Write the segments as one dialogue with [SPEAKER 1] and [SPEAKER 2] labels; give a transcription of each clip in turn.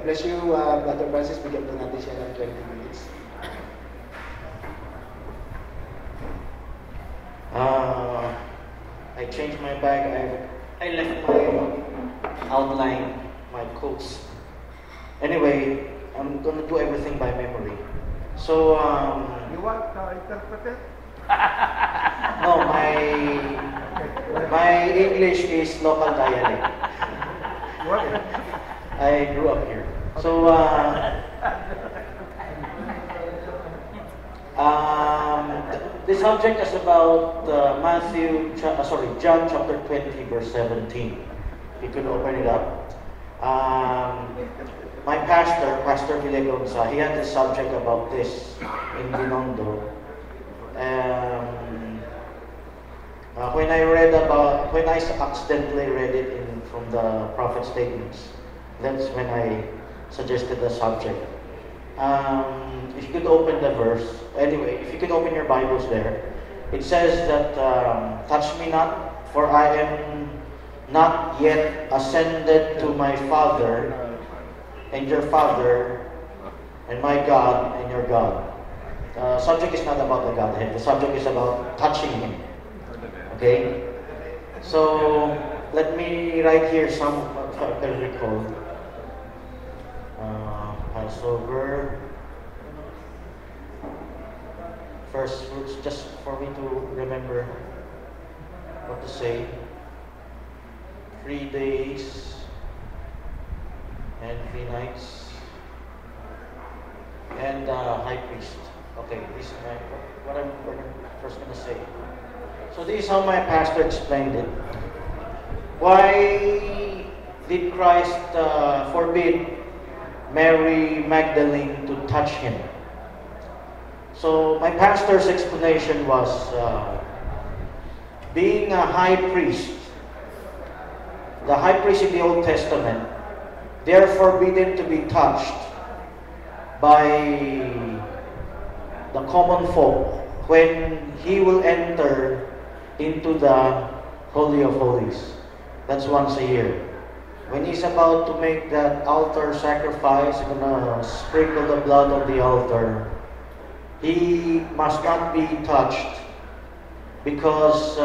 [SPEAKER 1] bless you, Brother Francis. Bigyan po natin siya ng 20 minutes.
[SPEAKER 2] I changed my bag. I left my outline, my quotes. Anyway, I'm gonna do everything by memory. So,
[SPEAKER 3] You want interpreter?
[SPEAKER 2] no, my English is local dialect.
[SPEAKER 3] What?
[SPEAKER 2] I grew up here. So, the subject is about John chapter 20, verse 17. You could open it up. My pastor, Pastor Villagonza, he had a subject about this in Binondo. When I accidentally read it from the prophet statements, that's when I suggested the subject. If you could open the verse, anyway, if you could open your Bibles there, it says that, touch me not, for I am not yet ascended to my Father and your Father, and my God and your God. The subject is not about the Godhead, the subject is about touching Him. Okay? So, let me write here some of what I recall. Passover, first fruits, just for me to remember what to say. 3 days and 3 nights, and high priest. Okay, this is what I'm first going to say. So this is how my pastor explained it. Why did Christ forbid Mary Magdalene to touch Him? So my pastor's explanation was, being a high priest, the high priest in the Old Testament, they are forbidden to be touched by the common folk when he will enter into the Holy of Holies. That's once a year. When he's about to make that altar sacrifice, he's gonna sprinkle the blood on the altar. He must not be touched because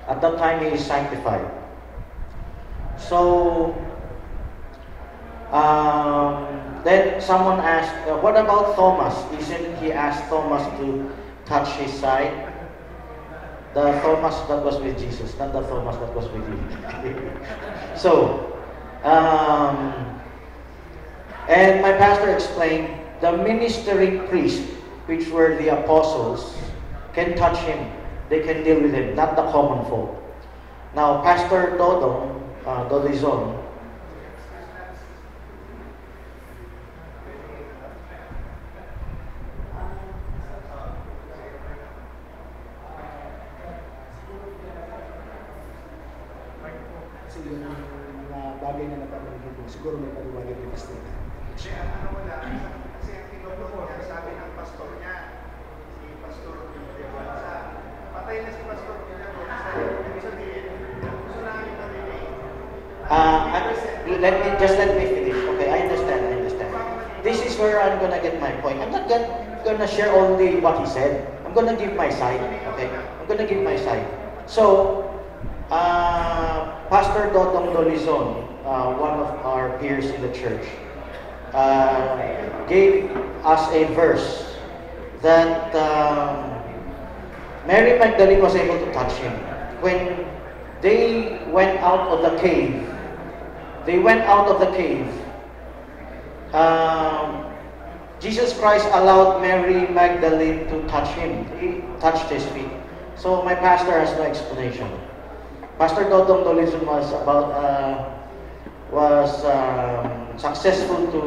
[SPEAKER 2] at that time he is sanctified. So then someone asked, what about Thomas? Isn't he asked Thomas to touch his side? The Thomas that was with Jesus, not the Thomas that was with you. So, and my pastor explained, the ministering priests, which were the apostles, can touch him. They can deal with him, not the common folk. Now, Pastor Dodizon,
[SPEAKER 1] yung bagay na napapalagay mo, siguro may paliwanag yung pastor.
[SPEAKER 3] Kasi kasi ang tinuturo niya, sabi ng pastor niya, si Pastor Villagonza, patay na si Pastor Villagonza. Ibig sabihin, gusto namin marinig.
[SPEAKER 2] let me finish. Okay, I understand. This is where I'm gonna get my point. I'm not gonna share only what he said. I'm gonna give my side. Okay, I'm gonna give my side. So, Pastor Dodong Dolizon, one of our peers in the church, gave us a verse that Mary Magdalene was able to touch him. When they went out of the cave, Jesus Christ allowed Mary Magdalene to touch him. He touched his feet. So my pastor has no explanation. Pastor Dodong Dolizon was successful to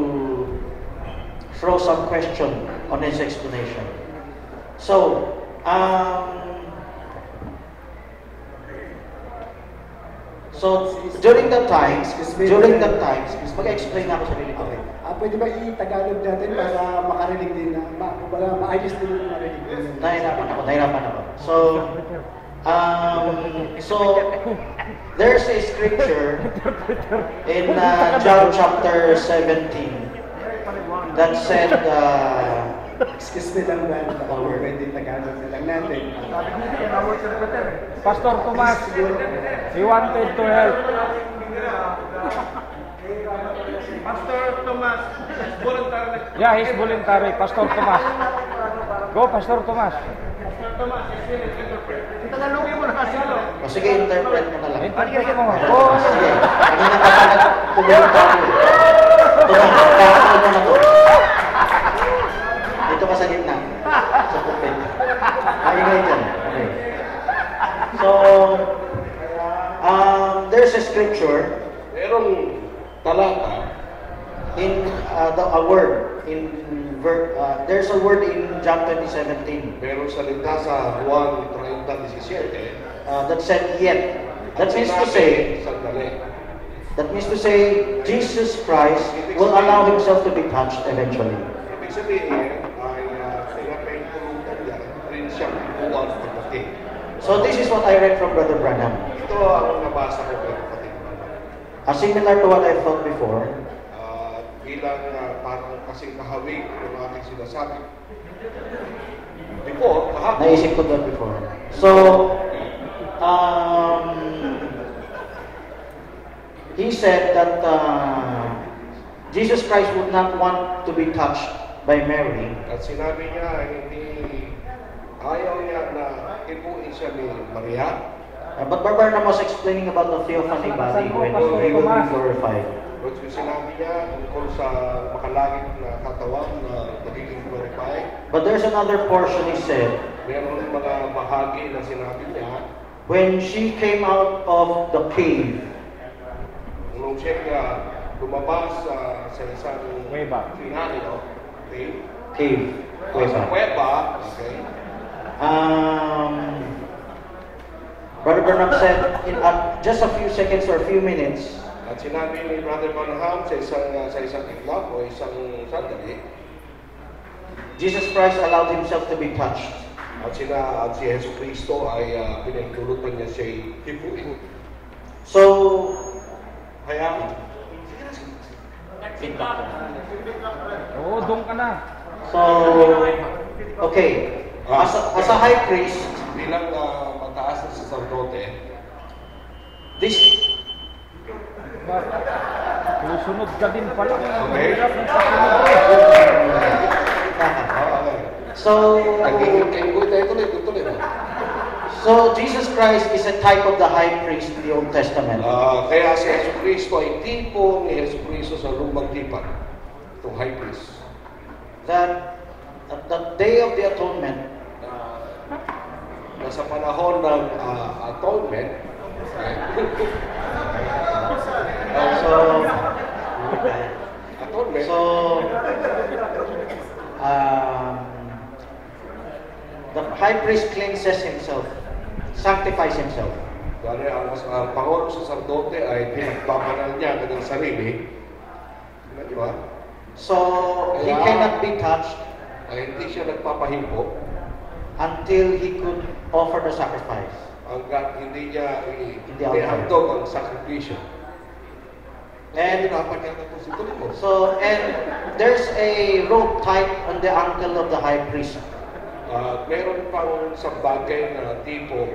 [SPEAKER 2] throw some question on his explanation. So, during that time, mag-explain na ako sa sarili ko.
[SPEAKER 1] Okay. Pwede ba i-Tagalog natin para makarinig din na, maayos din yung marinig din.
[SPEAKER 2] Nahirapan ako. So, There's a scripture in John chapter 17 that said,
[SPEAKER 1] Excuse me lang ba, baka pwede Tagalog na lang natin.
[SPEAKER 4] Pastor Tomas, he wanted to help.
[SPEAKER 3] Pastor Tomas, voluntary.
[SPEAKER 4] Yeah, he's voluntary. Pastor Tomas. Go, Pastor Tomas.
[SPEAKER 3] Pastor Tomas, interpret. Tagalogin mo na kasi.
[SPEAKER 2] o sige, interpret mo na lang.
[SPEAKER 4] Interpret mo. Go.
[SPEAKER 2] Sige, kanina ka pa nagpumulong tayo. Kakasal mo na to. Dito ka sa gitna. Sa pulpit. Maingay dyan. Okay. So, there's a scripture
[SPEAKER 5] Merong talata,
[SPEAKER 2] in a word in there's a word in John 20:17
[SPEAKER 5] merong salita sa Juan 30:17.
[SPEAKER 2] that said yet. That means to say,
[SPEAKER 5] Sandali.
[SPEAKER 2] Jesus Christ will allow himself to be touched eventually.
[SPEAKER 5] Ibig sabihin ay pinapahintulutan niya rin siyang buwan pagdating.
[SPEAKER 2] So this is what I read from Brother Branham.
[SPEAKER 5] Ito ang nabasa ko kay kapatid ko.
[SPEAKER 2] Similar to what I thought before.
[SPEAKER 5] Bilang parang kasing kahawig ng aking sinasabi. Before, kahapon,
[SPEAKER 2] Naisip ko that before. So, he said that Jesus Christ would not want to be touched by Mary.
[SPEAKER 5] at sinabi niya hindi ayaw niya na ipuin siya ni Maria.
[SPEAKER 2] But Barbaram was explaining about the theophany body when he will be glorified.
[SPEAKER 5] At yung sinabi niya tungkol sa makalangit na katawan na magiging glorified.
[SPEAKER 2] But there's another portion he said,
[SPEAKER 5] Meron mga bahagi na sinabi niya
[SPEAKER 2] when she came out of the cave,
[SPEAKER 5] nung siya lumabas sa isang
[SPEAKER 4] Kuweba.
[SPEAKER 5] scenario, okay?
[SPEAKER 2] cave,
[SPEAKER 5] Sa kuweba, okay?
[SPEAKER 2] Brother Branham said in just a few seconds or a few minutes,
[SPEAKER 5] At sinabi ni Brother Branham sa isang iglap o isang sandali,
[SPEAKER 2] Jesus Christ allowed himself to be touched.
[SPEAKER 5] at si Yesu Cristo ay pinagdulutan niya siya hipuin.
[SPEAKER 2] So,
[SPEAKER 5] Kaya,
[SPEAKER 4] Oo, doon ka na.
[SPEAKER 2] so, okay. As a high priest,
[SPEAKER 5] bilang mataas na sacerdote,
[SPEAKER 2] this
[SPEAKER 4] Susunod ka din pala.
[SPEAKER 5] Okay.
[SPEAKER 4] Hirap ng pasunod.
[SPEAKER 2] so
[SPEAKER 5] nagiging tayo tuloy.
[SPEAKER 2] so Jesus Christ is a type of the high priest in the Old Testament.
[SPEAKER 5] Kaya si Yesu Cristo ay tipo ni Yesu Cristo sa lumang tipan, itong high priest.
[SPEAKER 2] That at the day of the atonement,
[SPEAKER 5] Nasa panahon ng atonement,
[SPEAKER 2] so
[SPEAKER 5] atonement,
[SPEAKER 2] so the high priest cleanses himself, sanctifies himself.
[SPEAKER 5] dahil ang Pangulong Sacerdote ay pinagpapanal niya ng sarili, di ba?
[SPEAKER 2] So he cannot be touched
[SPEAKER 5] Ay hindi siya nagpapahimpo
[SPEAKER 2] until he could offer the sacrifice.
[SPEAKER 5] hanggat hindi niya
[SPEAKER 2] Hindi altar.
[SPEAKER 5] ihandog ang sakripisyo.
[SPEAKER 2] And
[SPEAKER 5] Hirapan niya na si tuloy mo.
[SPEAKER 2] so, and there's a rope tied on the ankle of the high priest.
[SPEAKER 5] Meron pang sa bagay na tipo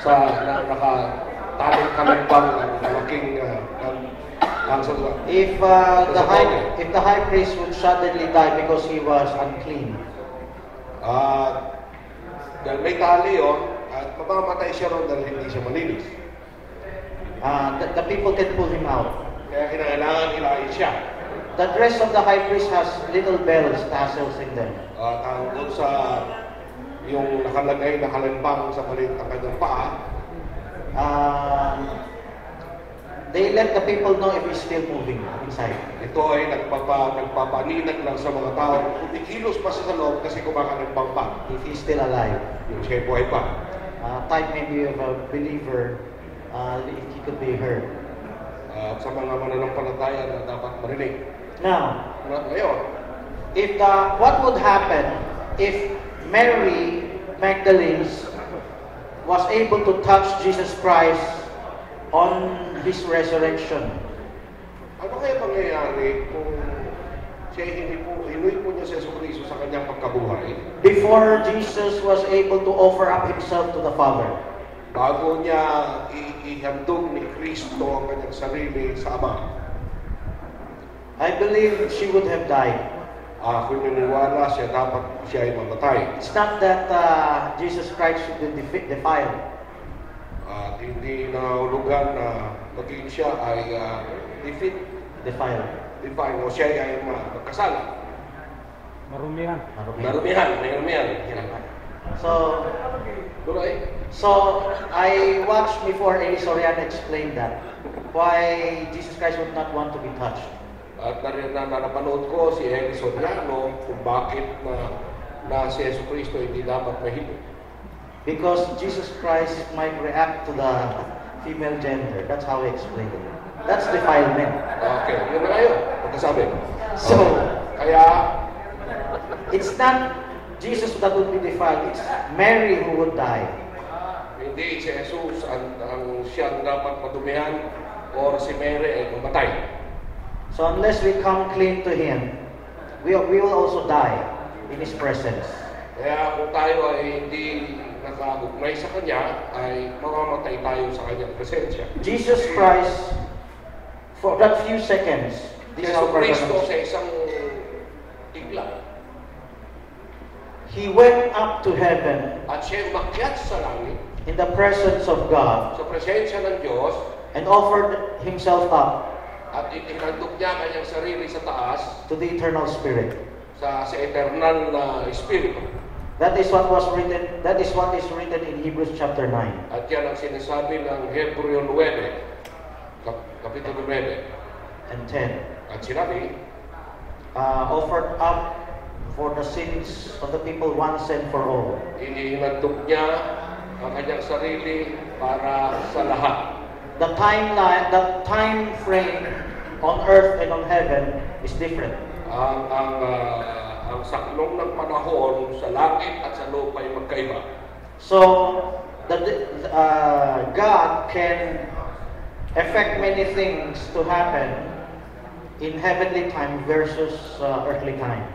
[SPEAKER 5] sa nakataling kalimbang ng malaking ang
[SPEAKER 2] If the high priest would suddenly die because he was unclean,
[SPEAKER 5] dahil may tali yun, at mamamatay siya ron dahil hindi siya malinis.
[SPEAKER 2] the people can pull him out.
[SPEAKER 5] Kaya kinakailangan ilayin siya.
[SPEAKER 2] The dress of the high priest has little bells, tassels in them.
[SPEAKER 5] Ang doon sa yung nakalagay na kalimbang sa palit ng kanyang paa,
[SPEAKER 2] They let the people know if he's still moving inside.
[SPEAKER 5] ito ay nagpapaninag lang sa mga tao. Kung ikilos pa siya sa loob kasi kumakalimbang pa.
[SPEAKER 2] If he's still alive.
[SPEAKER 5] Yung siya buhay pa.
[SPEAKER 2] Type maybe of a believer, if he could be heard.
[SPEAKER 5] Sa mga mananampalataya na dapat marinig.
[SPEAKER 2] Now,
[SPEAKER 5] Ngayon,
[SPEAKER 2] what would happen if Mary Magdalene was able to touch Jesus Christ on His resurrection.
[SPEAKER 5] Ano kaya mangyayari kung siya hinuwi po niya si Jesucristo sa kanyang pagkabuhay,
[SPEAKER 2] Before Jesus was able to offer up Himself to the Father,
[SPEAKER 5] bago niya ihandog ni Kristo ang kanyang sarili sa Ama?
[SPEAKER 2] I believe she would have died.
[SPEAKER 5] Ako naniniwala siya ay mamatay.
[SPEAKER 2] It's not that Jesus Christ should be defiled.
[SPEAKER 5] At hindi nahulugan na maging siya ay
[SPEAKER 2] Defiled.
[SPEAKER 5] define o siya ay magkasala.
[SPEAKER 4] Marumihan.
[SPEAKER 5] Marumihan.
[SPEAKER 2] So,
[SPEAKER 5] Tuloy.
[SPEAKER 2] I watched before Eli Soriano explained that why Jesus Christ would not want to be touched.
[SPEAKER 5] At napanood ko si Eli Soriano kung bakit na si Jesucristo hindi dapat mahilo.
[SPEAKER 2] Because Jesus Christ might react to the female gender. That's how he explained it. That's defilement.
[SPEAKER 5] Okay, yun na kayo. Magkasabi.
[SPEAKER 2] So,
[SPEAKER 5] Kaya,
[SPEAKER 2] it's not Jesus that would be defiled. It's Mary who would die.
[SPEAKER 5] hindi si Jesus ang siyang dapat madumihan or si Mary ay mamatay.
[SPEAKER 2] So unless we come clean to Him, we will also die in His presence.
[SPEAKER 5] Kaya kung tayo ay hindi nakaugmay sa Kanya, ay mamamatay tayo sa Kanyang presensya.
[SPEAKER 2] Jesus Christ, for that few seconds,
[SPEAKER 5] Si
[SPEAKER 2] this is how we're
[SPEAKER 5] Kristo
[SPEAKER 2] gonna-
[SPEAKER 5] sa isang tigla
[SPEAKER 2] He went up to heaven
[SPEAKER 5] at siya umakyat sa langit
[SPEAKER 2] in the presence of God
[SPEAKER 5] sa presensya ng Diyos
[SPEAKER 2] and offered Himself up
[SPEAKER 5] at itinandog niya ang kanyang sarili sa taas
[SPEAKER 2] to the eternal Spirit.
[SPEAKER 5] sa eternal na Espiritu.
[SPEAKER 2] That is what was written. That is what is written in Hebrews chapter 9
[SPEAKER 5] At yan ang sinasabi ng Hebreo 9, Kapitulo 9.
[SPEAKER 2] and 10.
[SPEAKER 5] At sinabi,
[SPEAKER 2] Offered up for the sins of the people once and for all.
[SPEAKER 5] ininandog niya ang kanyang sarili para sa lahat.
[SPEAKER 2] The timeline, the time frame on earth and on heaven is different.
[SPEAKER 5] Ang saklong ng panahon sa langit at sa lupa ay magkaiba.
[SPEAKER 2] So, God can affect many things to happen in heavenly time versus earthly time.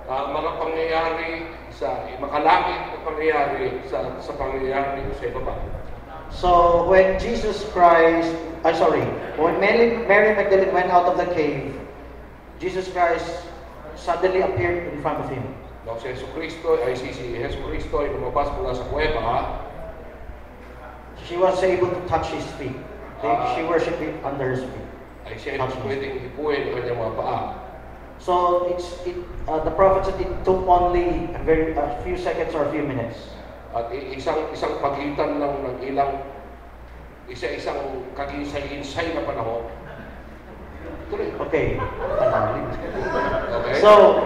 [SPEAKER 5] Mga pangyayari sa makalangit na pangyayari sa pangyayari sa ibaba.
[SPEAKER 2] So, when Jesus Christ, when Mary Magdalene went out of the cave, Jesus Christ suddenly appeared in front of him.
[SPEAKER 5] Nang si Jesucristo ay lumabas mula sa kuweba,
[SPEAKER 2] She was able to touch his feet. She worshipped him under his feet.
[SPEAKER 5] ay siya ay pwedeng hipuin ang kanyang mga paa.
[SPEAKER 2] So the prophet said it took only a few seconds or a few minutes.
[SPEAKER 5] At isang pagitan lang ng isang kaginsay-insay na panahon. Tuloy.
[SPEAKER 2] Okay.
[SPEAKER 5] Okay?
[SPEAKER 2] So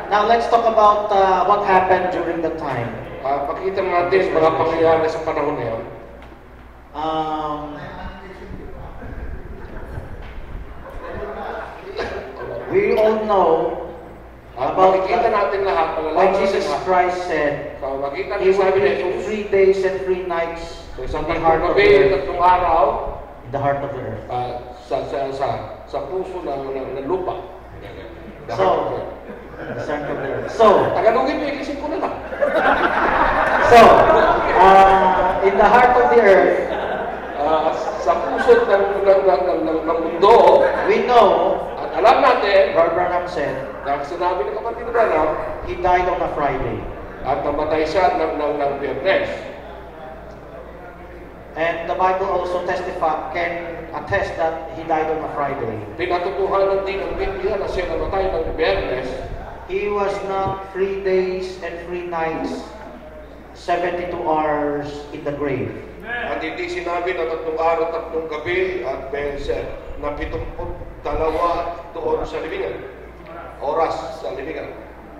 [SPEAKER 2] now let's talk about what happened during that time.
[SPEAKER 5] Pakita natin mga pangyayari sa panahon na yan.
[SPEAKER 2] We all know about
[SPEAKER 5] Makikita natin lahat,
[SPEAKER 2] when
[SPEAKER 5] malalaman
[SPEAKER 2] Jesus
[SPEAKER 5] natin lahat.
[SPEAKER 2] Christ said
[SPEAKER 5] Makikita
[SPEAKER 2] He
[SPEAKER 5] natin sabi
[SPEAKER 2] would
[SPEAKER 5] ni
[SPEAKER 2] be
[SPEAKER 5] Jesus,
[SPEAKER 2] 3 days and 3 nights
[SPEAKER 5] sa isang
[SPEAKER 2] in the heart of the
[SPEAKER 5] gabi,
[SPEAKER 2] earth.
[SPEAKER 5] tatlong araw,
[SPEAKER 2] In the heart of the earth.
[SPEAKER 5] sa puso ng lupa.
[SPEAKER 2] So, the center of the earth. So,
[SPEAKER 5] Tagalogin mo, ikisin ko na lang.
[SPEAKER 2] so in the heart of the earth,
[SPEAKER 5] Sa puso ng mundo,
[SPEAKER 2] we know,
[SPEAKER 5] at alam natin,
[SPEAKER 2] Brother Branham said,
[SPEAKER 5] na sinabi ng kapatid Branham,
[SPEAKER 2] he died on a Friday.
[SPEAKER 5] at namatay siya ng Biyernes.
[SPEAKER 2] And the Bible also can attest that he died on a Friday.
[SPEAKER 5] Pinatutuhanan din ng Biblia na siya namatay ng Biyernes.
[SPEAKER 2] He was not 3 days and 3 nights, 72 hours in the grave.
[SPEAKER 5] At hindi sinabi na 3 araw, 3 gabi at na 72 doon sa libingan. Oras sa libingan.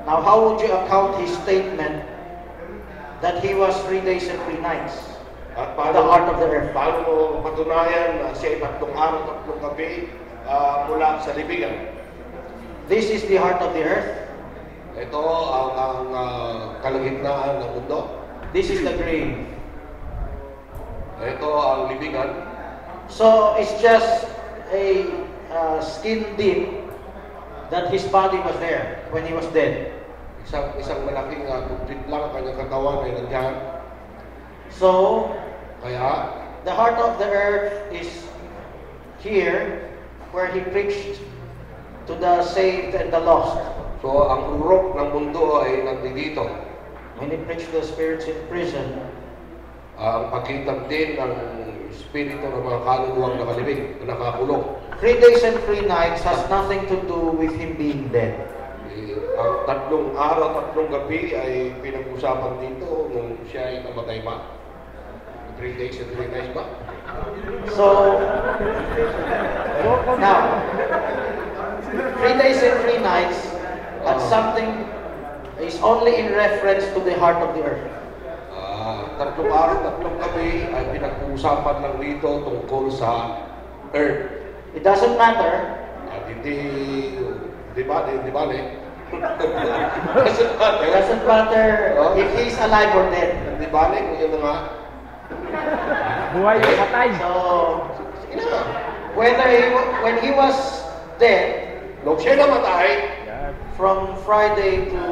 [SPEAKER 2] Now, how would you account his statement that he was 3 days and 3 nights
[SPEAKER 5] At
[SPEAKER 2] in the heart of the earth?
[SPEAKER 5] paano mo patunayan na siya ay 3 araw, 3 gabi mula sa libingan?
[SPEAKER 2] This is the heart of the earth.
[SPEAKER 5] Ito ang kalagitnaan ng mundo.
[SPEAKER 2] This is the grave.
[SPEAKER 5] Ito ang libingan.
[SPEAKER 2] So it's just a skin deep that his body was there when he was dead.
[SPEAKER 5] Isang malaking tubig lang ang kanyang katawan ay nandiyan.
[SPEAKER 2] So
[SPEAKER 5] Kaya,
[SPEAKER 2] the heart of the earth is here, where he preached to the saved and the lost.
[SPEAKER 5] so ang urok ng mundo ay nandito.
[SPEAKER 2] When he preached to the spirits in prison,
[SPEAKER 5] Ang pagkitag din ng espiritu ng mga kaluluwang nakalibing, nakakulong.
[SPEAKER 2] 3 days and 3 nights has nothing to do with him being dead.
[SPEAKER 5] Ang 3 araw, 3 gabi ay pinag-usapan dito nung siya ay namatay pa. 3 days and 3 nights ba?
[SPEAKER 2] So now, 3 days and 3 nights, and something is only in reference to the heart of the earth.
[SPEAKER 5] 3 araw, 3 gabi ay pinag-uusapan lang dito tungkol sa earth.
[SPEAKER 2] It doesn't matter
[SPEAKER 5] At hindi ba?
[SPEAKER 2] It doesn't matter if he's alive or dead.
[SPEAKER 5] Hindi ba kung yun nga?
[SPEAKER 4] Buhay o patay.
[SPEAKER 2] So, when he was dead,
[SPEAKER 5] Nung siya namatay,
[SPEAKER 4] Yan.
[SPEAKER 2] from Friday to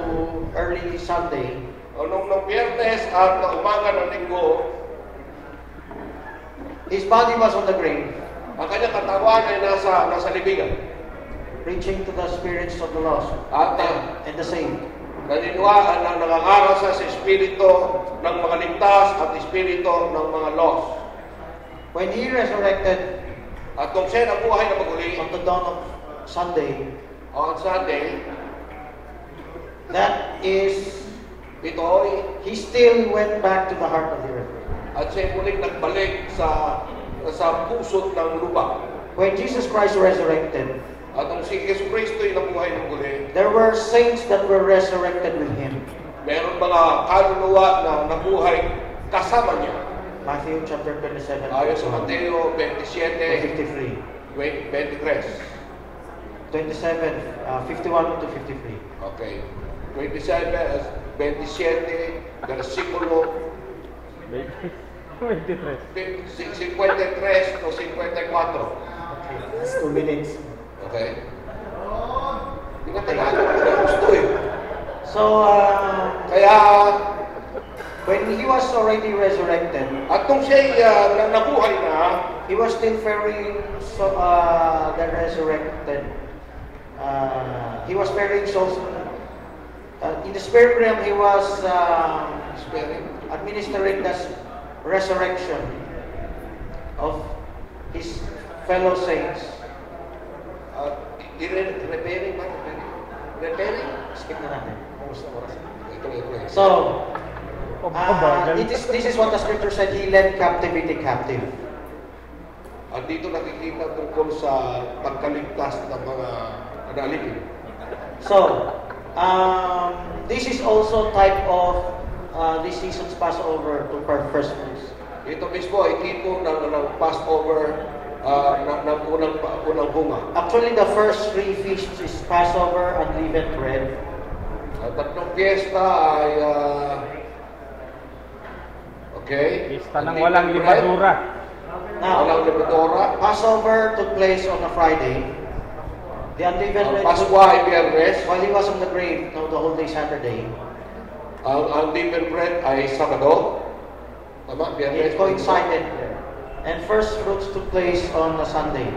[SPEAKER 2] early Sunday,
[SPEAKER 5] nung Biyernes at umaga ng Linggo,
[SPEAKER 2] his body was on the grave,
[SPEAKER 5] ang kanyang katawan ay nasa libingan.
[SPEAKER 2] preaching to the spirits of the lost
[SPEAKER 5] At
[SPEAKER 2] and the saved.
[SPEAKER 5] naniniwaan na nangangarasa sa espiritu ng mga ligtas at espiritu ng mga lost.
[SPEAKER 2] When he resurrected
[SPEAKER 5] At kung siya nabuhay na maguli,
[SPEAKER 2] on the dawn of Sunday,
[SPEAKER 5] on Sunday,
[SPEAKER 2] that is,
[SPEAKER 5] ito ay
[SPEAKER 2] he still went back to the heart of the earth.
[SPEAKER 5] at siya muling nagbalik sa pusot ng lupa.
[SPEAKER 2] When Jesus Christ resurrected,
[SPEAKER 5] At nung si Yesu Cristo ay nabuhay ng muli,
[SPEAKER 2] there were saints that were resurrected with him.
[SPEAKER 5] meron mga kaluluwa na nabuhay kasama niya.
[SPEAKER 2] Matthew chapter 27,
[SPEAKER 5] Ayon sa
[SPEAKER 2] verse 1
[SPEAKER 5] Mateo
[SPEAKER 2] to
[SPEAKER 5] 27,
[SPEAKER 2] 53.
[SPEAKER 5] 23.
[SPEAKER 2] 51 to 53.
[SPEAKER 5] Okay. 27, 27, versikulo
[SPEAKER 4] 23.
[SPEAKER 5] 53 to 54.
[SPEAKER 2] Okay, that's 2 minutes.
[SPEAKER 5] Okay? Hindi nga Tagalog ko gusto eh.
[SPEAKER 2] So,
[SPEAKER 5] Kaya,
[SPEAKER 2] when he was already resurrected,
[SPEAKER 5] at nung siya nabuhay na,
[SPEAKER 2] he was still ferrying the resurrected. He was ferrying souls. In the spirit realm, he was administering the resurrection of his fellow saints.
[SPEAKER 5] repairing ba? Repairing?
[SPEAKER 2] Skip na natin.
[SPEAKER 5] Ito.
[SPEAKER 2] So,
[SPEAKER 4] Pabagal.
[SPEAKER 2] this is what the scripture said. He led captivity captive.
[SPEAKER 5] At dito nakikita tungkol sa pagkaligtas ng mga alipin.
[SPEAKER 2] So, this is also type of this season's Passover to first fruits.
[SPEAKER 5] Ito mismo ay tipo ng Passover ng unang bunga.
[SPEAKER 2] Actually, the first 3 feasts is Passover, unleavened bread.
[SPEAKER 5] At tatlong fiesta ay okay.
[SPEAKER 4] Pista ng walang libadura.
[SPEAKER 2] Now,
[SPEAKER 5] Walang libadura.
[SPEAKER 2] Passover took place on a Friday. The unleavened
[SPEAKER 5] Ang
[SPEAKER 2] bread
[SPEAKER 5] Paswa ay Biyernes.
[SPEAKER 2] while he was on the grave, no, the whole day Saturday.
[SPEAKER 5] Ang unleavened bread ay Sabado. Tama? Biyernes.
[SPEAKER 2] It coincided. And first fruits took place on a Sunday.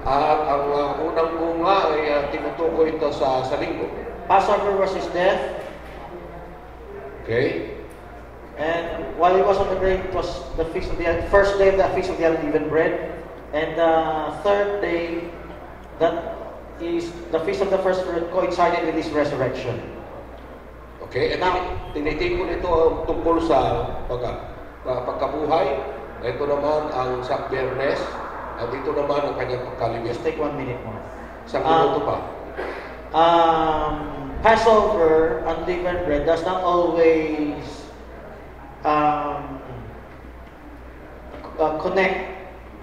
[SPEAKER 5] At ang unang bunga ay tinutukoy ito sa Linggo.
[SPEAKER 2] Passover was his death,
[SPEAKER 5] Okay?
[SPEAKER 2] and while he was on the grave, it was the first day of the feast of the unleavened bread, and the third day, that is the feast of the first fruit, coincided with his resurrection.
[SPEAKER 5] Okay? At
[SPEAKER 2] Now-
[SPEAKER 5] tinitikon ito ang tungkol sa pagkabuhay. Ito naman ang sa Biyernes. At ito naman ang kanyang pagkalibis.
[SPEAKER 2] Just take 1 minute more.
[SPEAKER 5] Isang minuto pa.
[SPEAKER 2] Passover, unleavened bread, does not always connect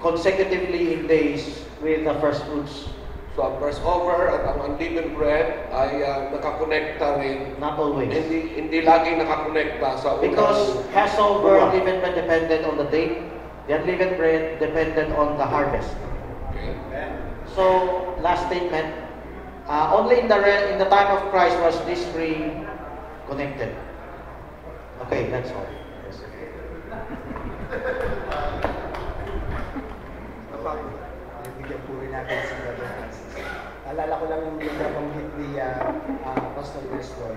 [SPEAKER 2] consecutively in days with the first fruits.
[SPEAKER 5] So ang Passover at ang unleavened bread ay nakakonekta rin.
[SPEAKER 2] Not always.
[SPEAKER 5] Hindi lagi nakakonekta sa
[SPEAKER 2] Because
[SPEAKER 5] unang
[SPEAKER 2] Passover,
[SPEAKER 5] bunga.
[SPEAKER 2] unleavened bread depended on the date. The unleavened bread depended on the harvest.
[SPEAKER 5] Okay.
[SPEAKER 2] So, last statement, only in the time of Christ was this three connected. Okay, that's all. Yes.
[SPEAKER 1] Bigyan po rin natin si Brother Francis. Alala ko lang yung nabanggit ni Pastor Nestor.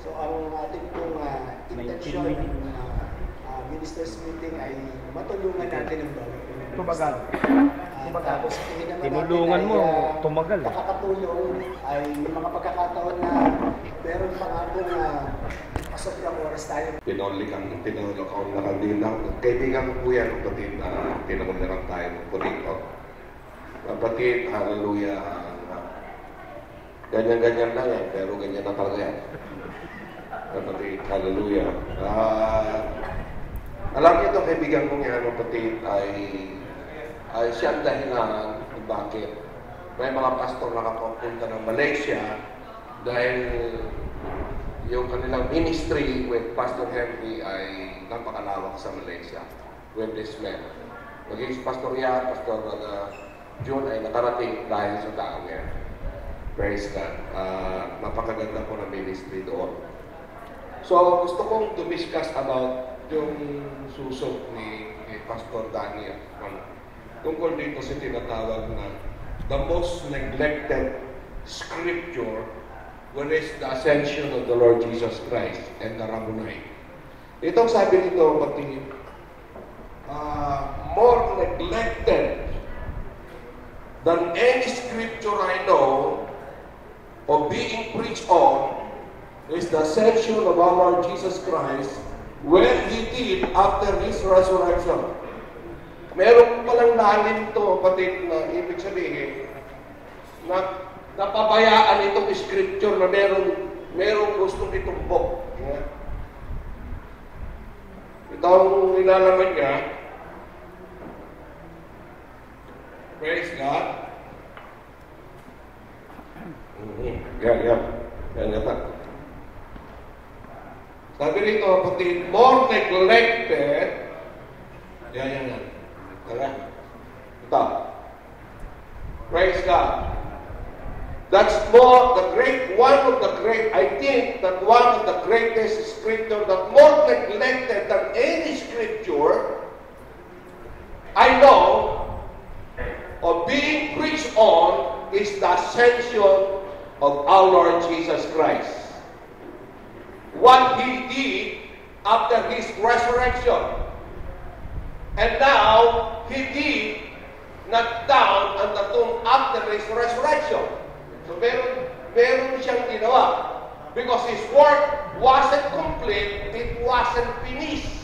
[SPEAKER 1] So ang ating pong intention ng ministers meeting ay matulungan natin ang bawat
[SPEAKER 4] Tumagal.
[SPEAKER 1] Tapos
[SPEAKER 4] Tinulungan mo, tumagal.
[SPEAKER 1] Nakakatulong ay may mga pagkakataon na meron pa nga pong pasobrang oras tayo.
[SPEAKER 5] Pinoli kang nakandinang. Kaibigan ko po yan, kapatid, na pinamunirang tayo po dito. Kapatid, hallelujah. Ganyan-ganyan lang yan, pero ganyan na talaga yan. Kapatid, hallelujah. Alam niyo ito, kaibigan kong yan, kapatid, ay siyang dahilan kung bakit may mga pastor na nakapunta ng Malaysia dahil yung kanilang ministry with Pastor Henry ay napakalawak sa Malaysia with this man. Maging Pastor yan, Pastor June ay nakarating dahil sa tao niya. Praise God. Napakaganda po ng ministry doon. So, gusto kong to-discuss about yung susok ni Pastor Daniel. Tungkol dito sa tinatawag na the most neglected scripture, when is the ascension of the Lord Jesus Christ and the Rabboni. Itong sabi nito, pati more neglected than any scripture I know of being preached on is the ascension of our Lord Jesus Christ when He did after His resurrection. Meron palang lalim ito, kapatid, na ibig sabihin na napabayaan itong scripture na merong gustong itumbok. Yeah. Ito ang nilalaman niya. Praise God. Yan. Sabi rito, kapatid, more neglected. Yan. Ito. Praise God. That's one of the greatest scripture that more neglected than any scripture I know of being preached on is the ascension of our Lord Jesus Christ. What He did after His resurrection. And now, He did not down on the tomb after His resurrection. So, meron siyang ginawa. Because His work wasn't complete, it wasn't finished.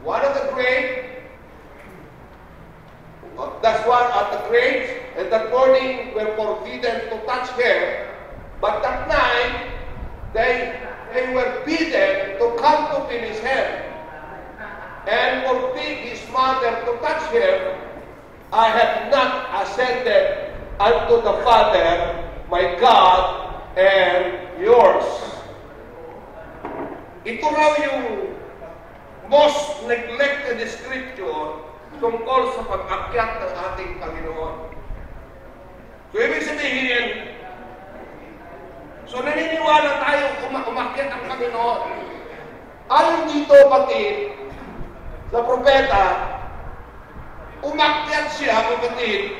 [SPEAKER 5] One of the great, that's one of the graves, and that morning were forbidden to touch her, but that night, they were bidden to come to finish her. And forbid his mother to touch him, I have not ascended unto the Father, my God, and yours. Ito raw yung most neglected scripture tungkol sa pag-akyat ng ating Panginoon. So, ibig sabihin, naniniwala tayo umakyat ang Panginoon. Ayon dito, kapatid, sa propeta, umakyat siya, kapatid,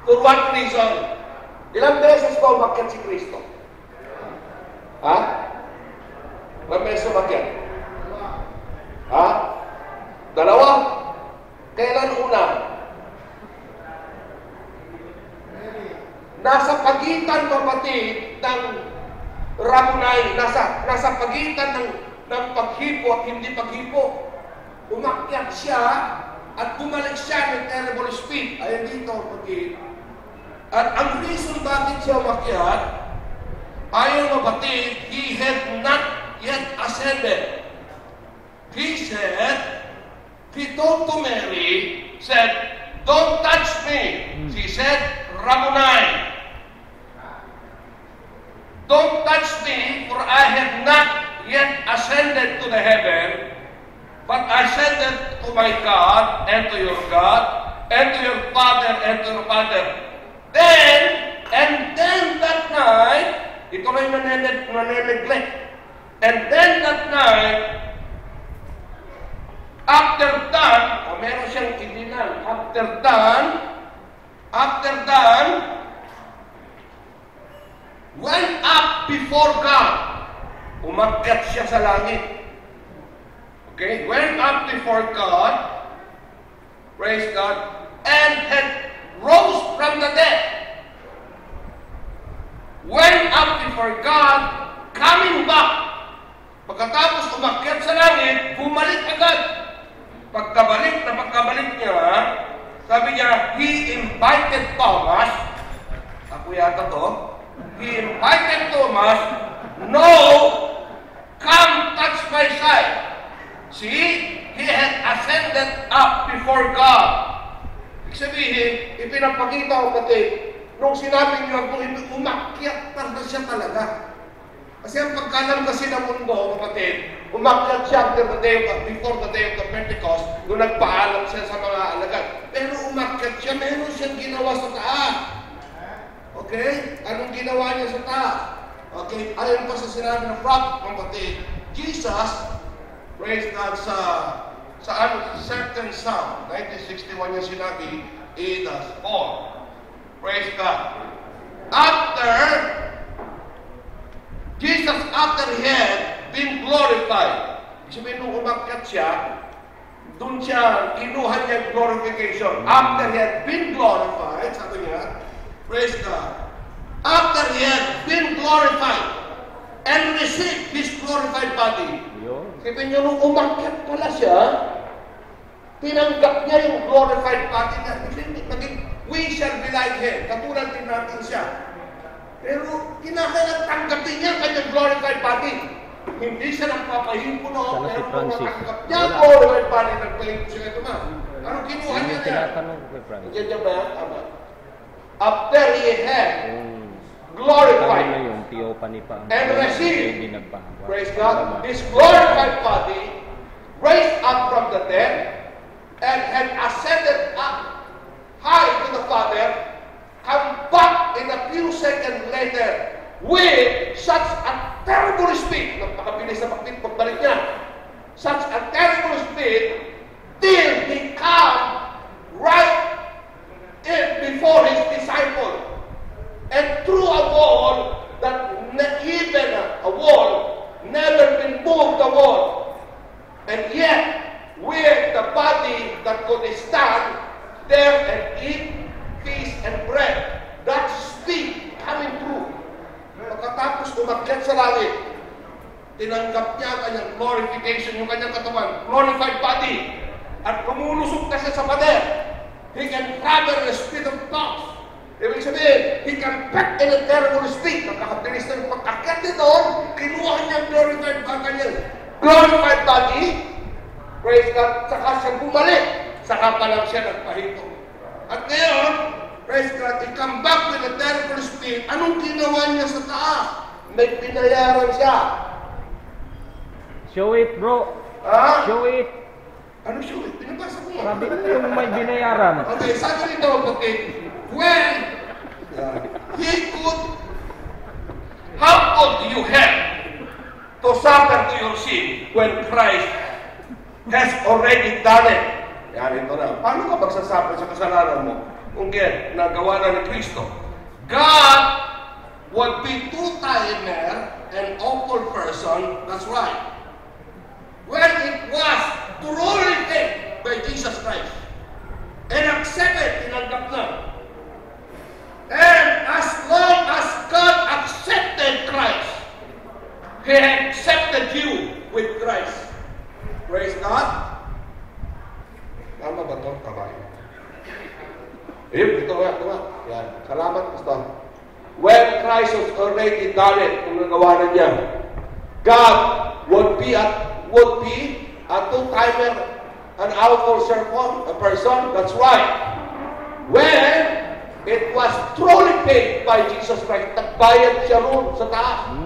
[SPEAKER 5] for what reason? Ilang beses ba umakyat si Kristo? Ha? Ilang beses umakyat? Ha? Dalawa? Kailan una? Nasa pagitan, kapatid, ng Rabboni, nasa pagitan ng paghipo at hindi paghipo. Umakyat siya at bumalik siya ng terrible speed. Ayan dito, kapatid. At ang reason bakit siya umakyat, ayon kapatid, He had not yet ascended. He said, He told to Mary, said, don't touch me. She said, Rabboni. Don't touch me, for I have not yet ascended to the heaven. But I said that to my God and to your God and to your father and to your father. And then that night, ito na yung naneneglect. And then that night, after done, meron siyang idinan. After done, went up before God. Umakyat siya sa langit. Okay? Went up before God. Praise God. And had rose from the dead. Went up before God, coming back. Pagkatapos umakyat sa langit, bumalik agad. Pagkabalik niya, sabi niya, He invited Thomas. Ako yata to. He invited Thomas, No, come touch my side. See, he had ascended up before God. Ibig sabihin, ipinapakita ko kapatid, nung sinabi niyo, umakyat na siya talaga. Kasi ang pagkalam kasi ng mundo, kapatid, umakyat siya before the day of the Pentecost, nung nagpaalam siya sa mga alagad. Pero umakyat siya, meron siyang ginawa sa taas. Okay? Anong ginawa niya sa taas? Okay? Ayon pa sa sinabi ng prophet, kapatid, Jesus, praise God, sa certain Psalm, 1961 yung sinabi, it has all. Praise God. Jesus, after he had been glorified, sabihin nung umakyat siya, doon siya, kinuha niya yung glorification. After he had been glorified, sabi niya, praise God, after he had been glorified and received his glorified body, sabihin niya, nung umakyat pala siya, tinanggap niya yung glorified body niya. Naging, we shall be like him. Katulad din natin siya. Pero kinakailangan tanggapin niya kanyang glorified body. Hindi siya nagpapahinpo noon, pero kung natanggap niya ang glorified body, nagpahinpo siya ito ma. Anong kinuha niya niya? Diyan niya ba yan? Tama. After he had glorified and received, praise God, his glorified body, raised up from the dead, and had ascended up high to the Father, come back in a few seconds later with such a terrible speed. Napakabilis na pagbalik niya. Such a terrible speed till he come right in before his disciple and through a wall that even a wall never been moved the wall, and yet with the body that could stand there and eat fish and bread. That speed coming through. Pagkatapos umakyat sa langit, tinanggap niya ang kanyang glorification, yung kanyang katawan, glorified body, at kumulusok na siya sa pader. He can travel the speed of thoughts. Ibig sabihin, he can back in a terrible speed. Nakakabilis na yung pagkakyat nito, kinuha niya ang glorified body, praise God, saka siya bumalik, saka pa lang siya nagpahinto. At ngayon, praise God, he come back with a terrible speed. Anong ginawa niya sa taas? May binayaran siya.
[SPEAKER 4] Show it, bro.
[SPEAKER 5] Ha?
[SPEAKER 4] Show it.
[SPEAKER 5] Ano show it? Pinabasa ko nga.
[SPEAKER 4] Sabi ko yung may binayaran.
[SPEAKER 5] Okay, sabi nito, okay, when he could, how could you have to suffer to your sin when Christ has already done it? Yan, ito na. Paano ka magsasuffer sa kasalanan mo kung nagawa na ni Kristo? God would be two-timer, an awful person, that's right. When it was truly taken by Jesus Christ and accepted, tinanggap na. And as long as God accepted Christ, He accepted you with Christ. Praise God. Tama ba ito? Tama. Ito nga. Yan. Salamat, Pastor. When Christ was already done it, kung nagawa na niya, God would be a two-timer, an awful person. That's right. When it was truly paid by Jesus Christ, nagbayad siya roon sa taas.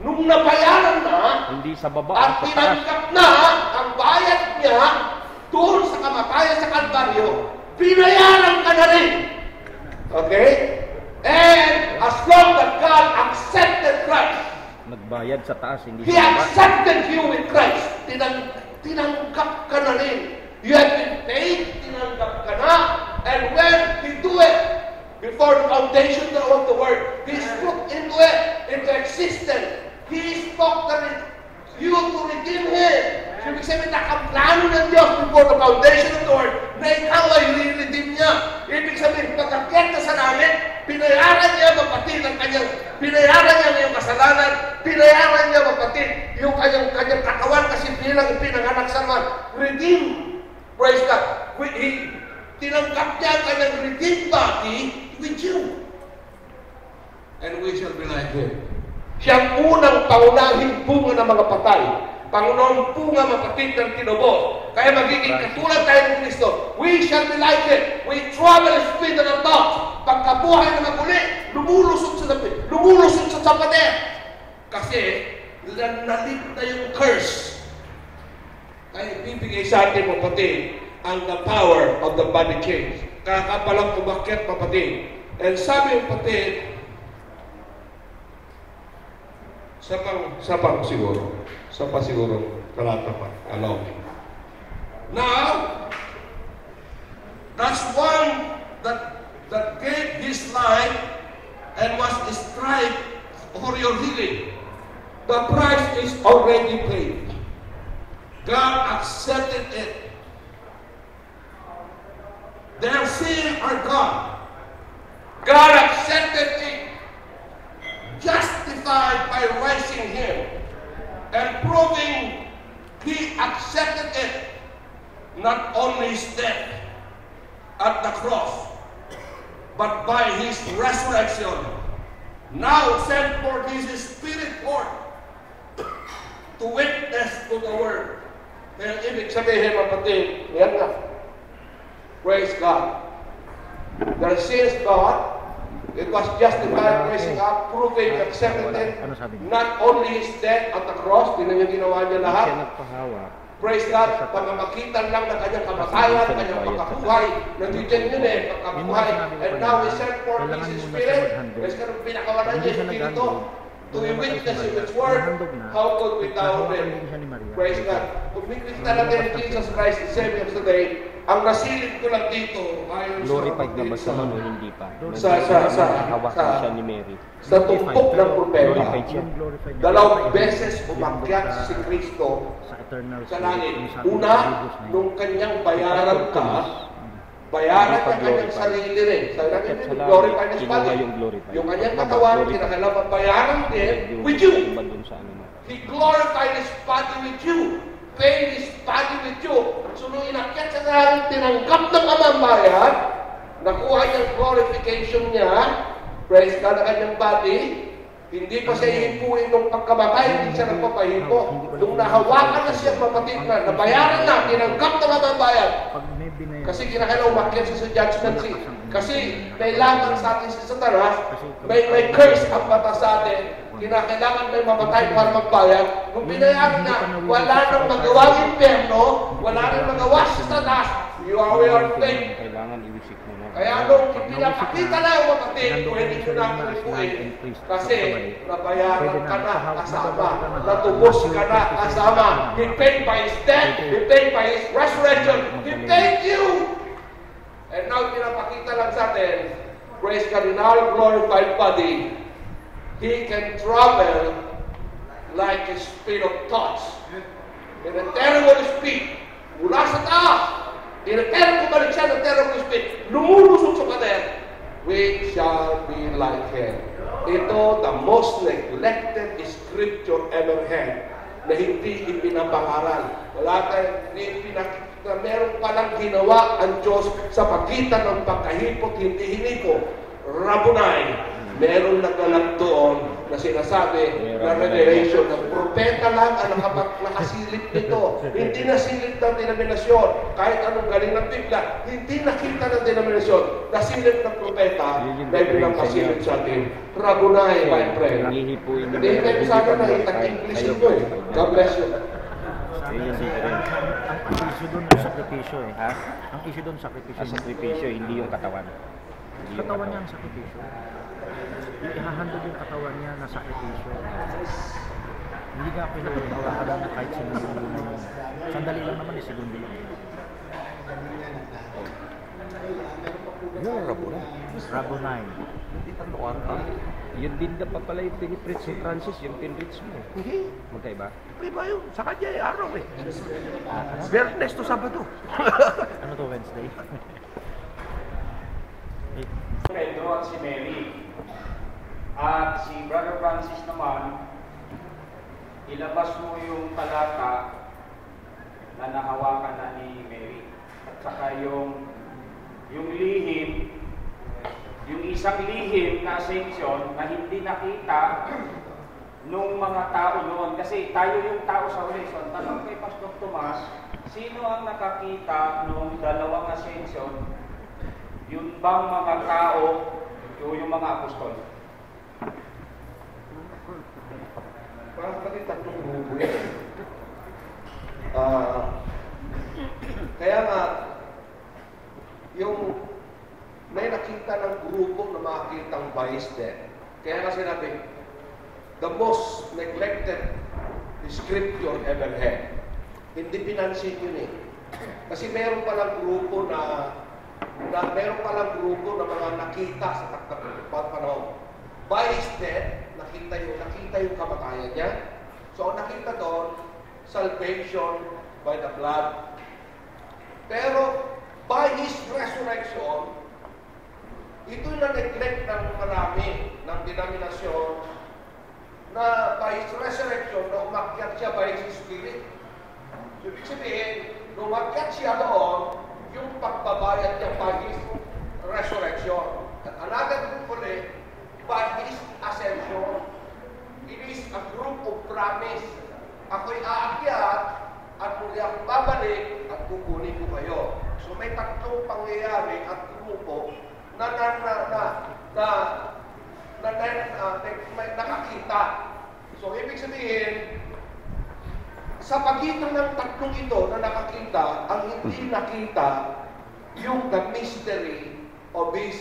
[SPEAKER 5] Nung nung nabayaran na,
[SPEAKER 4] Hindi sa baba,
[SPEAKER 5] at
[SPEAKER 4] sa taas.
[SPEAKER 5] tinanggap na ang bayad niya doon sa kamatayan sa Kalbaryo, binayaran ka na rin. Okay? And as long that God accepted Christ,
[SPEAKER 4] Nagbayad sa taas, hindi
[SPEAKER 5] He
[SPEAKER 4] sa baba.
[SPEAKER 5] accepted you with Christ. Tinanggap ka na rin. You have been paid, tinanggap ka na. And when He do it, before the foundation of the world, He spoke into it, into existence. He spoke that you to redeem Him. So, ibig sabihin, nakaplano ng Diyos before the foundation of the world na ikaw ay re-redeem niya. Ibig sabihin, pagkakyat na sa namin, pinayaran niya mapatid ang kanyang, pinayaran niya ang iyong kasalanan, pinayaran niya mapatid yung kanyang katawan kasi bilang ipinanganak sa man. Redeem. Praise God. Tinanggap niya ang kanyang redeemed body with you. And we shall be like Him. Siyang unang paunahing bunga ng mga patay. Pangunahing bunga mapatid ng tinubos. Kaya magiging katulad tayo ng Kristo. We shall be like Him. We travel in speed and thoughts. Pagkabuhay na maguli, lumulusot sa pader. Kasi, nalit na yung curse. Kaya ibibigay sa atin mapatid ang the power of the body change. Kakapalang umakyat mapatid. And sabi yung patid, sa pa siguro, talata pa, allow me. Now, that's one that gave his life and was striped for your healing. The price is already paid. God accepted it. Their sins are gone. God accepted it. Justified by raising Him and proving He accepted it, not only His death at the cross, but by His resurrection. Now send forth His Spirit forth to witness to the world. Kaya ibig sabihin, mapatid, yan na. Praise God. Their sins God. It was justified, raising up, proving, accepted it. Not only His death at the cross, tinan yung ginawa niya lahat.
[SPEAKER 4] Siya nagpahawa.
[SPEAKER 5] Praise God, pamamagitan lang ng kanyang kamatayan, kanyang pagkabuhay. Nandiyan yun pagkabuhay. And now He sent forth His Spirit. Praise God, pinakawalan niya yung Espiritu. To be witness in His Word, how could we doubt Him? Praise God. Kung mikita natin Jesus Christ, the Savior of today, ang nasilip ko lang dito ayon
[SPEAKER 4] Glorified na ba siya noon o hindi pa?
[SPEAKER 5] Hawakan
[SPEAKER 4] siya ni Mary.
[SPEAKER 5] sa tumpok ng propeta,
[SPEAKER 4] Glorified siya.
[SPEAKER 5] dalawang beses umakyat si Kristo sa langit. Una, nung kanyang bayaran ka, bayaran ka kanyang sarili rin. Sa langit, glorified na siya. Yung kanyang katawan, kinakailangan bayaran din with you. He glorified His body with you. Paid His body with you. So nung inakyat sa langit, tinanggap ng Amang bayan, nakuha niyang glorification niya, praise God, ang kanyang body, hindi pa siya hihipuin nung pagkamatay, hindi siya nagpapahipo. Nung nahawakan na siya, mapatid na, nabayaran na, tinanggap ng Amang bayan. Kasi kinakailangan umakyat siya sa judgment seat. Kasi may laban sa atin si Satanas, may curse ang bata sa atin, kinakailangan may mamatay para magbayad. Kung binayaran na, wala nang magawa ng impyerno, wala nang magawa sa Satanas, we are faith.
[SPEAKER 4] Kailangan iwisik mo na.
[SPEAKER 5] Kaya nung pinapakita na ang mapatid, pwede nyo na kulipuin. Kasi nabayaran ka na kasama, natubos ka na kasama. He paid by His death, He paid by His resurrection, He paid you. And now pinapakita lang sa atin, praise God, in our glorified body, He can travel like a speed of thoughts. In a terrible speed, mula sa taas, bumalik siya ng terrible speed, lumulusot sa pader, we shall be like Him. Ito, the most neglected scripture ever had, na hindi ipinapangaral. Wala tayong na meron palang ginawa ang Diyos sa pagitan ng pagkahipot, hindi hinipo. Rabboni. meron nagalag doon na sinasabi na revelation ng propeta lang ang nakasilip nito. Hindi nasilip ng denominasyon. Kahit anong galing ng Biblia, hindi nakita ng denominasyon. Nasilip ng propeta na ipinakasilip sa atin. Ragunay, my friend. Hindi kayo sana nakita English nyo eh. God bless you.
[SPEAKER 4] Ang issue doon yung sakripisyo eh. Ha? Ang issue doon sakripisyo. Ang sakripisyo, hindi yung katawan. Katawan niya ang sakripisyo. Ihahandog yung katawan niya na sakripisyo. Hindi nga pinaghawakan na kahit segundo na yun. Sandali lang naman eh, segundo lang.
[SPEAKER 5] Yung Ragunay.
[SPEAKER 4] Ragunay.
[SPEAKER 6] Yun din na pa pala yung pinipritz ni Francis, yung pinritz mo. Magkaiba?
[SPEAKER 5] Iba yun. Sa kanya ay araw eh. Biyernes to Sabado.
[SPEAKER 4] Ano to, Wednesday?
[SPEAKER 7] Pedro at si Mary. At si Brother Francis naman, ilabas mo yung talata na nahawakan na ni Mary. At saka yung lihim, yung isang lihim na ascension na hindi nakita nung mga tao noon. Kasi tayo yung tao sa uli. So, ang tanong kay Pastor Tomas, sino ang nakakita nung dalawang ascension? Yung bang mga tao o yung mga apostol?
[SPEAKER 5] Parang pati tatlong grupo yan. Kaya nga, yung may nakita ng grupo na makikitang vice din. Kaya nga sinabi, the most neglected scripture ever had. Hindi pinansin yun eh. Kasi meron palang grupo na meron palang grupo na mga nakita sa panahon. Vice dead, nakita yung kamatayan niya. So, ang nakita doon, salvation by the blood. Pero, by His resurrection, ito yung na-neglect ng marami ng denominasyon na by His resurrection, na umakyat siya by His Spirit. So, ibig sabihin, nung umakyat siya doon, yung pagbabayad niya by His resurrection. At another group ulit, by His ascension. It is a group of promise. Ako'y aakyat at muli akong babalik at kukunin ko kayo. So may tatlong pangyayari at grupo na nakakita. So ibig sabihin, sa pagitan ng tatlong ito na nakakita, ang hindi nakita yung the mystery of His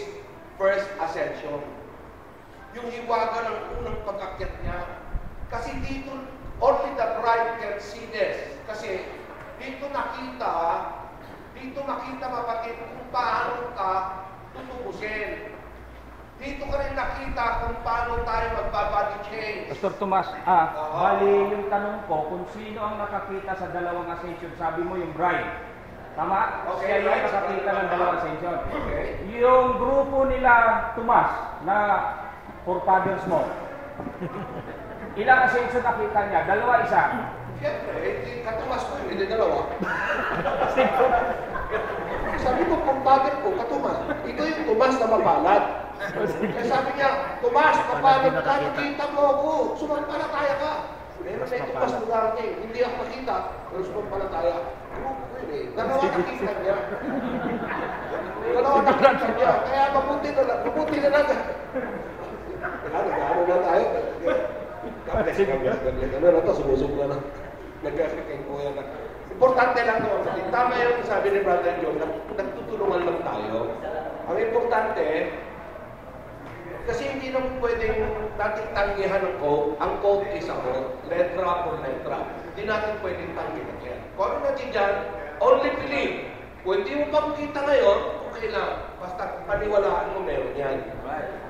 [SPEAKER 5] first ascension. Yung hiwaga ng unang pag-akyat niya. Kasi dito, only the bride can see this. Kasi dito nakita mapatid kung paano ka tutubusin. Dito ka rin nakita kung paano tayo magbabody change.
[SPEAKER 7] Pastor Tomas, bali yung tanong ko, kung sino ang nakakita sa dalawang ascension, sabi mo yung bride. Tama?
[SPEAKER 5] Okay,
[SPEAKER 7] siya yung nakakita ng dalawang ascension. Okay. Yung grupo nila, Tomas, na forefathers mo, ilang ascension nakita niya? Dalawa, isa?
[SPEAKER 5] Siyempre, katumas ko, hindi dalawa. Sabi ko, forefather ko, katumas. Ito yung Tomas na mapalad. Kaya sabi niya, Tomas, mapalad ka, nakita mo ako, sumampalataya ka. Meron na yung Tomas na darating, hindi ako nakita, pero sumampalataya. Grupo ko yun eh. Dalawa nakita niya. Kaya mabuti na lang. Ano na tayo? Ano na ito, sumusog na. Nagkakakay ko yan. Importante lang doon. Tama yung sabi ni Brother John, nagtutulungan lang tayo. Ang importante, kasi hindi naman pwedeng natin tanggihan ng code. Ang code is a code. Letra por letra. Hindi natin pwedeng tanggihan yan. Kung ano natin dyan, only believe. Kung hindi mo pang kita ngayon, okay lang. Basta paniwalaan mo meron yan.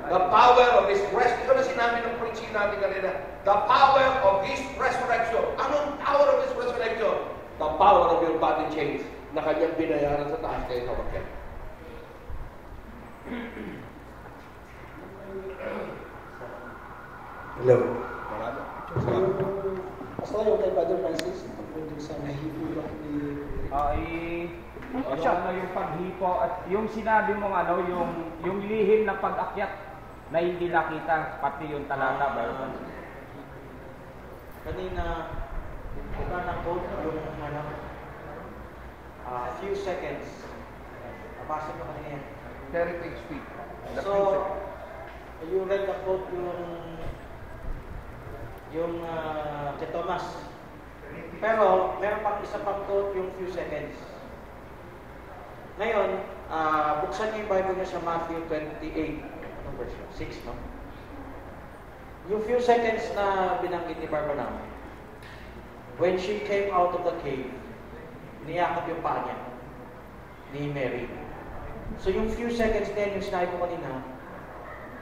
[SPEAKER 5] The power of His resurrection. Ito na sinabi ng preaching natin kanina. The power of His resurrection. Anong power of His resurrection? The power of your body change na kanyang binayaran sa taas kayo sa wakil. Hello.
[SPEAKER 1] Basta yung kay Brother Francis, pagpunod sa nahihulak ni...
[SPEAKER 7] Siya na yung paghipo at yung sinabi mo yung lihim na pag-akyat na hindi nakita, pati yung talata, Brother Francis.
[SPEAKER 2] Kanina, iba na quote yung few seconds. Nabasa ko kanina yan.
[SPEAKER 6] Heritage speak.
[SPEAKER 2] So, you read the quote yung kay Thomas. Pero, meron pang isa pang quote yung few seconds. Ngayon, buksan niyo yung Bible niyo sa Matthew 28. Ano version? 6, no? Yung few seconds na binanggit ni Barbara, when she came out of the cave, niyakap yung paa niya ni Mary. So yung few seconds na yan, yung sinabi ko kanina,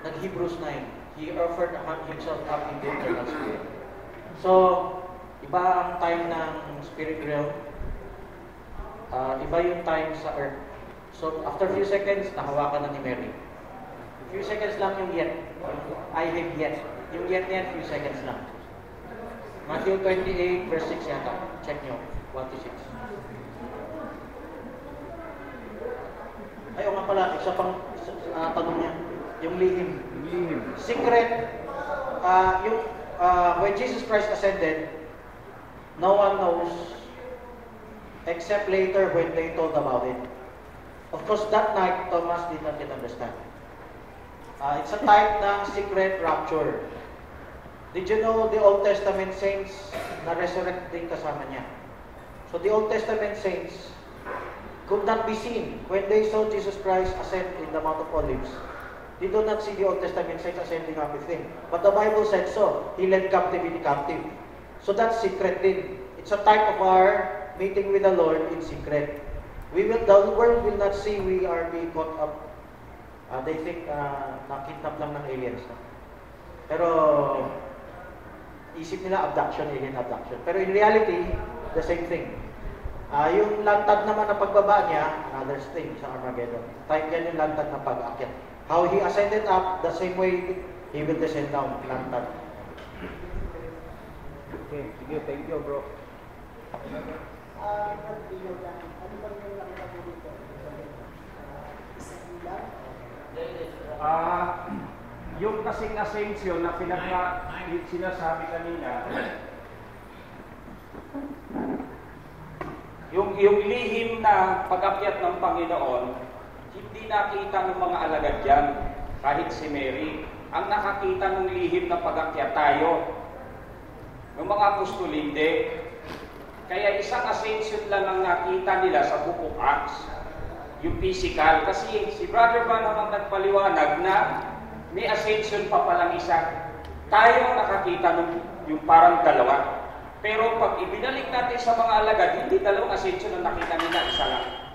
[SPEAKER 2] nag-Hebrews 9. He offered himself up in the eternal spirit. So, iba ang time ng spirit realm. Iba yung time sa earth. So, after few seconds, nahawakan na ni Mary. Few seconds lang yung yet. I have yet. Yung yet na yan, few seconds lang. Matthew 28, verse 6 yata. Check nyo. 1 to 6. Ay, o nga pala, isa pang tanong niya. Yung lihim. Secret, when Jesus Christ ascended, no one knows except later when they told about it. Of course, that night, Thomas did not yet understand. It's a type ng secret rapture. Did you know the Old Testament saints na resurrect din kasama niya? So the Old Testament saints could not be seen when they saw Jesus Christ ascend in the Mount of Olives. They do not see the Old Testament saints ascending up with him. But the Bible said so. He led captivity captive. So that's secret din. It's a type of our meeting with the Lord in secret. The world will not see we are being caught up. They think na-kidnap lang ng aliens. Pero isip nila abduction, alien abduction. Pero in reality, the same thing. Yung lantad naman na pagbaba niya, another thing sa Armageddon. Type yan yung lantad na pag-akyat. How he ascended up, the same way he will descend down, lantad.
[SPEAKER 4] Okay, sige, thank you, bro.
[SPEAKER 7] Yung kasing ascension na sinasabi kanina, yung lihim na pag-akyat ng Panginoon, hindi nakita ng mga alagad dyan, kahit si Mary. Ang nakakita ng lihim na pag-akyat tayo, ng mga apostol hindi. Kaya isang ascension lang ang nakita nila sa Book of Acts, yung physical. Kasi si Brother Branham ang nagpaliwanag na may ascension pa palang isa. Tayo nakakita ng yung parang dalawa. Pero pag ibinalik natin sa mga alagad, hindi dalawang ascension ang nakita nila, isa lang.